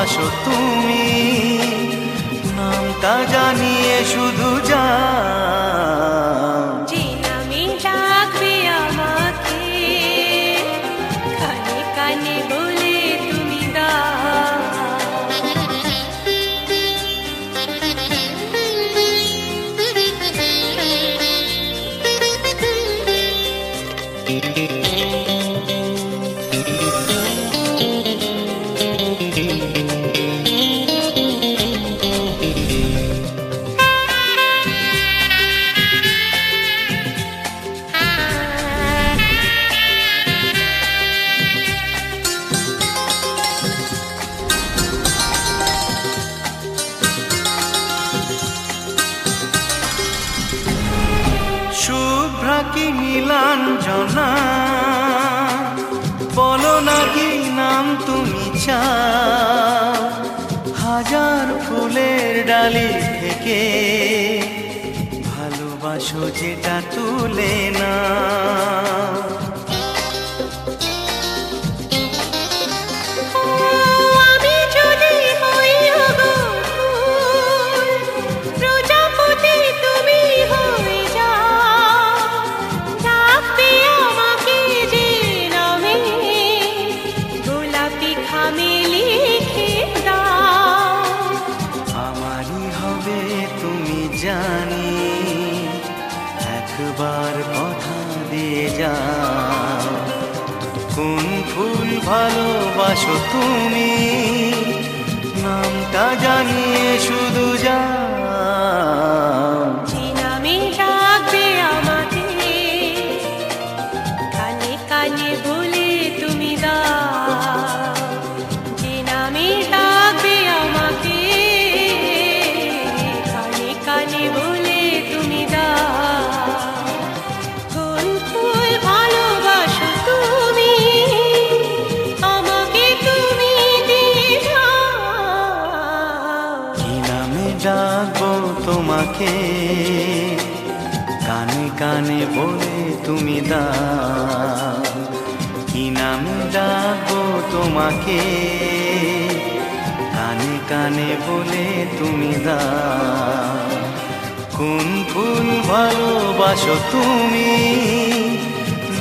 ভালোবাসো তুমি, নামটা জানিয়ে শুধু যা যে নামে ডাকবে আমাকে, কানে কানে বলে তুমি দাও। শুভ্রা কি নীলাঞ্জনা, বলো না কি নাম তুমি চাও, হাজার ফুলের ডালি থেকে ভালোবাসো যেটা তুলে না। আমি যদি হই ওগো ফুল, প্রজাপতি তুমি হয়ে যাও, ডাকবে আমাকে যে নামে, গোলাপি খামে লিখে দাও। আমারই হবে তুমি জানি, একবার কথা দিয়ে যাও। কোন ফুল ভালোবাসো তুমি, নামটা জানিয়ে শুধু যাও। যে নামে ডাকবে আমাকে, কানে কানে বলে তুমি দাও। যে নামে ডাকবে আমাকে, কানে কানে বলে তুমি দাও। কোন ফুল ভালোবাসো তুমি, আমাকে তুমি দিয়ে যাও। কি নামে ডাকবো তোমাকে, কানে কানে বলে তুমি দাও। কি নামে ডাকবো তোমাকে, কানে কানে বলে তুমি দাও। কোন ফুল ভালোবাসো তুমি,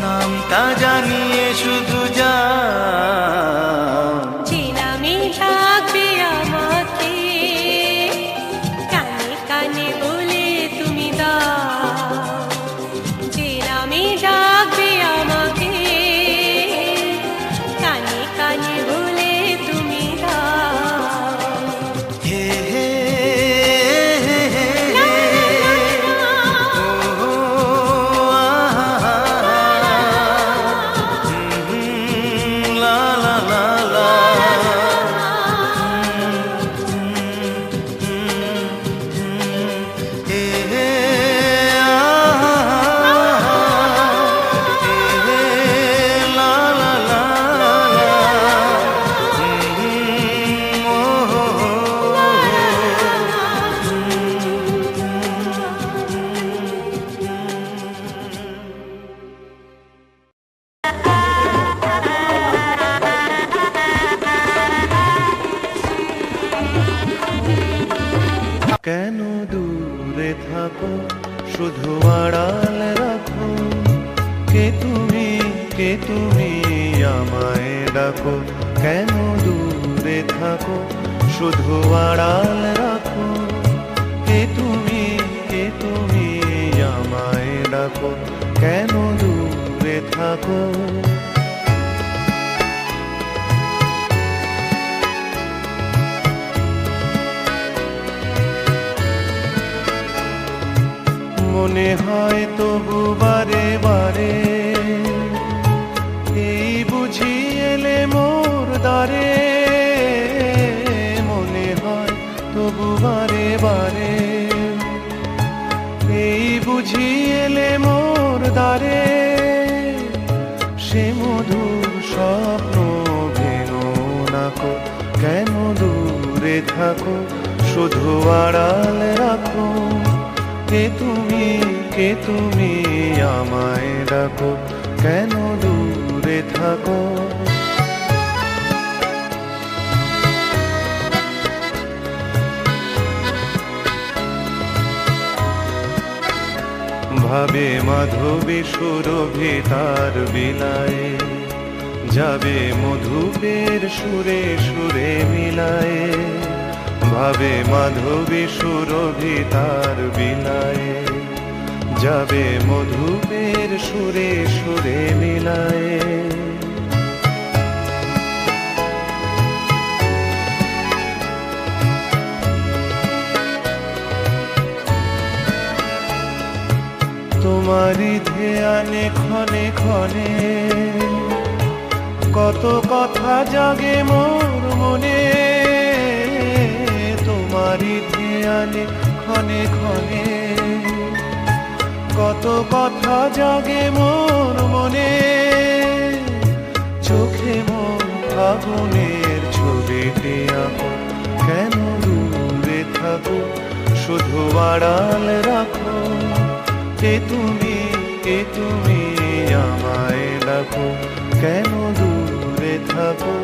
নামটা জানিয়ে শুধু যাও। যে নামে ডাকবে আমাকে, কানে কানে বলে তুমি দাও। যে নামে ডাকবে আমাকে, কানে কানে বলে তুমি দাও। হে হে হে হে হে, ও আহা, লা লা লা লা, হে হে আহা, হে লা লা লা লা, ও কেন দূরে থাকো, শুধু আড়াল রাখো, কে তুমি আমায় ডাকো। কেন দূরে থাকো, শুধু আড়াল রাখো, কে তুমি আমায় ডাকো। কেন দূরে থাকো, মনে হয় তবু বারে বারে, এই বুঝি এলে মোর দ্বারে। মনে হয় তবু বারে বারে, এই বুঝি এলে মোর দ্বারে। সে মধুর স্বপ্ন ভেঙো নাকো, কেন দূরে থাকো, শুধু আড়াল রাখো, কে তুমি আমায় ডাকো। কেন দূরে থাকো, ভাবে মাধবী সুরভিতার বিলায়ে, যাবে মধুপের সুরে সুরে মিলায়ে, ভাবে মাধবী সুরভিতার বিলায়ে, যাবে মধুপের সুরে সুরে মিলায়ে। তোমারই ধ্যানে ক্ষণে ক্ষণে কত কথা জাগে মোর মনে, তোমারই ধ্যানে ক্ষণে ক্ষণে কত কথা জাগে মোর মনে, চোখে মোর ফাগুনের ছবিটি আঁকো, কেন দূরে থাকো শুধু আড়াল রাখো, কে তুমি আমায় ডাকো, কেন দূরে থাকো।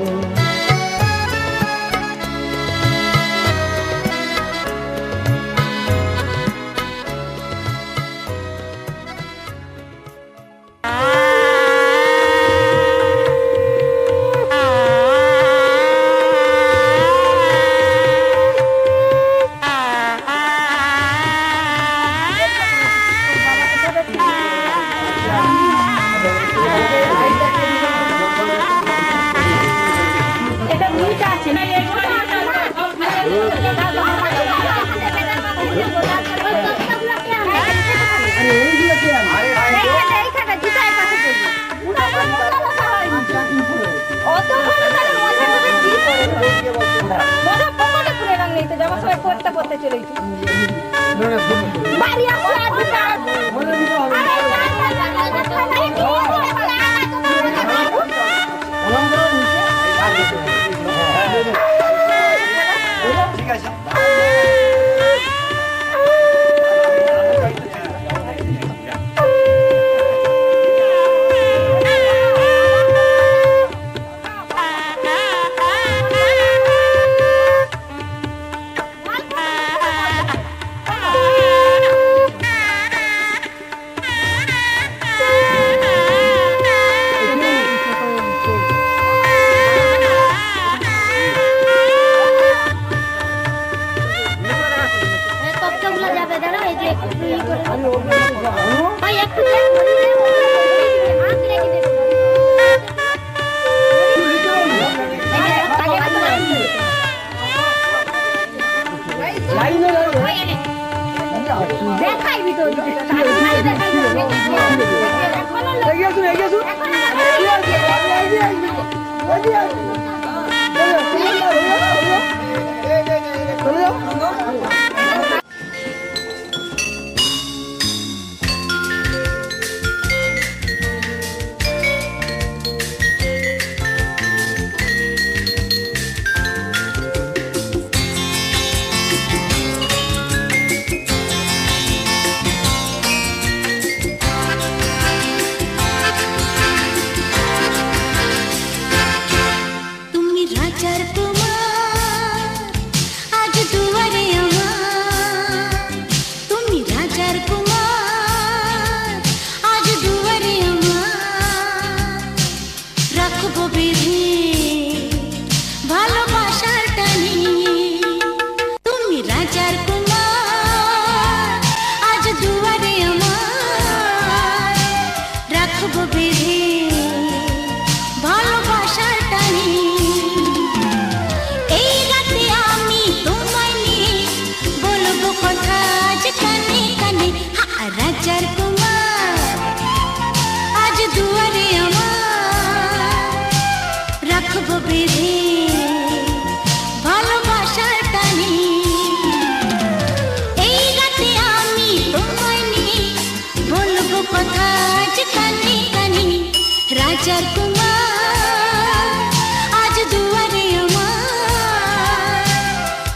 রাজার কুমার আজ দুয়ারে আমার,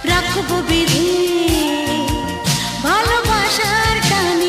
রাখবো বেঁধে ভালোবাসার টানে।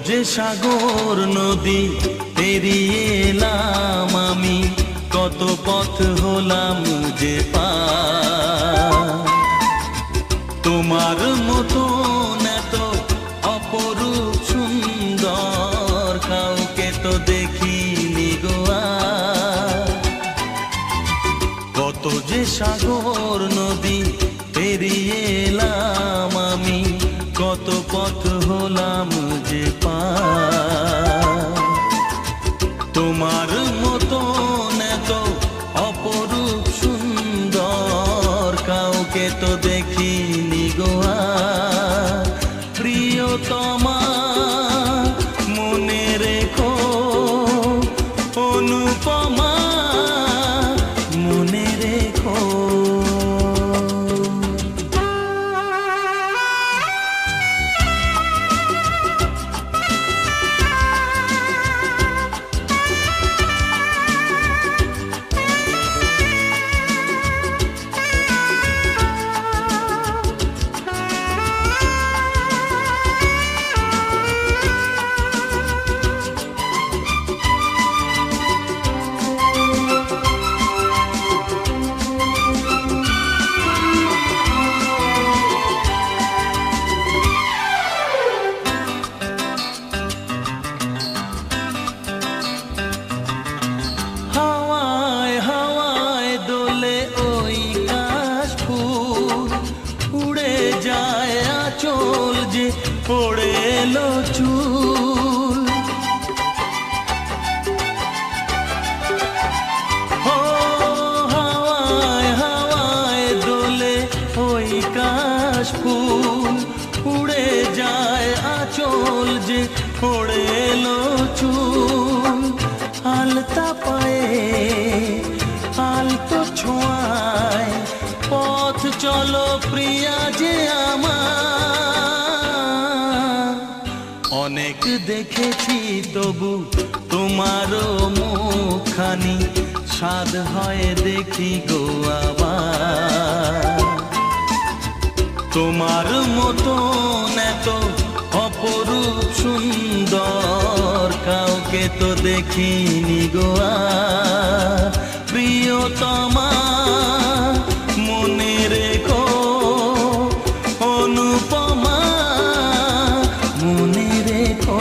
যে সাগর নদী পেরিয়ে এলাম আমি, কত পথ হলাম যে পার। তোমার মতো এত অপরূপ সুন্দর কাউকে তো দেখিনি গো আর। কত যে সাগর নদী পেরিয়ে এলাম আমি, কত পথ হলাম যে পার। তোমার মতো এত অপরূপ সুন্দর কাউকে তো দেখিনি গো আর। প্রিয়তমা মনে রেখো, অনুপমা মনে রেখো। পড়ে এলো চুল, ও হাওয়ায় হাওয়ায় দোলে ওই কাশ ফুল। উড়ে যায় আঁচল যে পড়ে এলো চুল। আলতা পায়ে আলতো ছোঁয়ায় পথ চলো প্রিয়া যে আমার। অনেক দেখেছি তবু তোমারও মুখখানি, স্বাদ হয় দেখি গো আবার। তোমার মতো এত অপরূপ সুন্দর কাউকে তো দেখিনি গো আর। প্রিয়তমা মনে রেখো, অনুপমা মনে রেখো।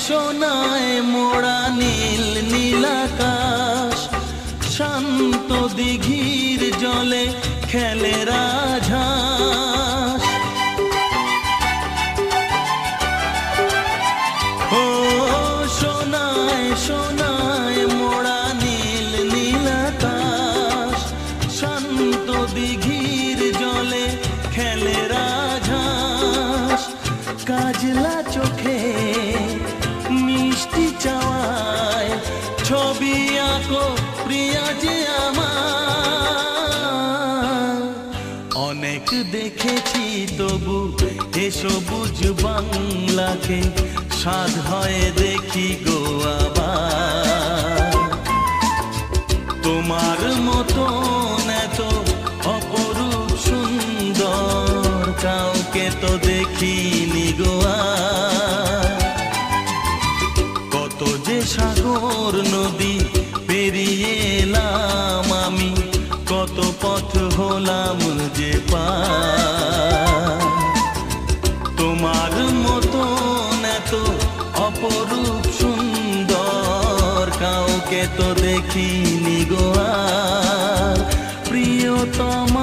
সোনায় মোড়া নীল নীলাকাশ, শান্ত দিঘির জলে খেলে রাজহাঁস। ও সোনায় সোনায় মোড়া নীল নীলাকাশ, শান্ত দিঘির জলে খেলে রাজহাঁস। কাজলা চোখে মিষ্টি চাওয়ায় ছবি আঁকো প্রিয়া যে আমার। অনেক দেখেছি তবু এ সবুজ বাংলাকে, স্বাদ হয় দেখি গো আবার। তোমার মতো এত অপরূপ সুন্দর কাউকে তো দেখিনি গো আর। কত যে সাগর নদী পেরিয়ে এলাম আমি, কত পথ হলাম যে পার। তোমার মতো এত অপরূপ সুন্দর কাউকে তো দেখিনি গো আর। প্রিয়তম